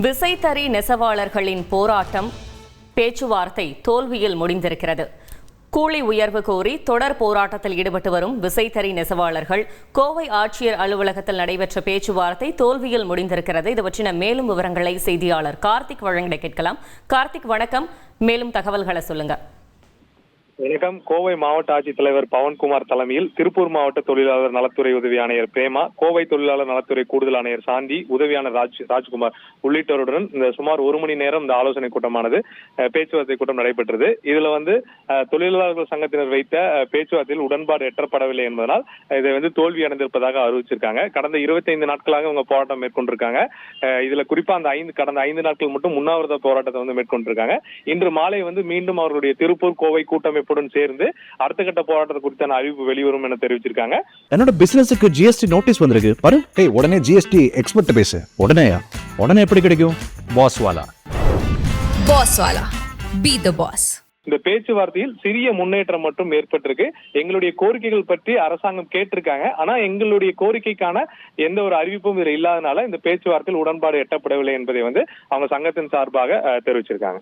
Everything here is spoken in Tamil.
விசைத்தறி நெசவாளர்களின் போராட்டம் பேச்சுவார்த்தை தோல்வியில் முடிந்திருக்கிறது. கூலி உயர்வு கோரி தொடர் போராட்டத்தில் ஈடுபட்டு வரும் விசைத்தறி நெசவாளர்கள் கோவை ஆட்சியர் அலுவலகத்தில் நடைபெற்ற பேச்சுவார்த்தை தோல்வியில் முடிந்திருக்கிறது. இது பற்றின மேலும் விவரங்களை செய்தியாளர் கார்த்திக் வழங்கிட கேட்கலாம். கார்த்திக், வணக்கம். மேலும் தகவல்களை சொல்லுங்க. வணக்கம். கோவை மாவட்ட ஆட்சித்தலைவர் பவன்குமார் தலைமையில் திருப்பூர் மாவட்ட தொழிலாளர் நலத்துறை உதவி ஆணையர் பிரேமா, கோவை தொழிலாளர் நலத்துறை கூடுதல் ஆணையர் சாந்தி, உதவியாளர் ராஜ்குமார் உள்ளிட்டோருடன் இந்த சுமார் 1 மணி நேரம் இந்த ஆலோசனை கூட்டமானது பேச்சுவார்த்தை கூட்டம் நடைபெற்றது. இதுல தொழிலாளர்கள் சங்கத்தினர் வைத்த பேச்சுவார்த்தையில் உடன்பாடு எட்டப்படவில்லை என்பதனால் இதை தோல்வி அடைந்திருப்பதாக அறிவிச்சிருக்காங்க. கடந்த 25 நாட்களாக அவங்க போராட்டம் மேற்கொண்டிருக்காங்க. இதுல குறிப்பா கடந்த 5 நாட்கள் மட்டும் உண்ணாவிரத போராட்டத்தை மேற்கொண்டிருக்காங்க. இன்று மாலை மீண்டும் அவர்களுடைய திருப்பூர் கோவை கூட்டமைப்பு சேர்ந்து அடுத்த கட்ட போராட்டத்தை குறித்தான அறிவிப்பு வெளிவரும் என தெரிவிச்சிருக்காங்க. என்னோட பிசினஸுக்கு ஜிஎஸ்டி நோட்டீஸ் வந்திருக்கு பாரு. உடனே ஜிஎஸ்டி எக்ஸ்பர்ட் பேசு. உடனே எப்படி கிடைக்கும்? பாஸ் வாலா பி தி பாஸ். இந்த பேச்சுவார்த்தையில் சிறிய முன்னேற்றம் மட்டும் ஏற்பட்டிருக்கு. எங்களுடைய கோரிக்கைகள் பற்றி அரசாங்கம் கேட்டிருக்காங்க. ஆனா எங்களுடைய கோரிக்கைக்கான எந்த ஒரு அறிவிப்பும் இதுல இல்லாதனால இந்த பேச்சுவார்த்தையில் உடன்பாடு எட்டப்படவில்லை என்பதை அவங்க சங்கத்தின் சார்பாக தெரிவிச்சிருக்காங்க.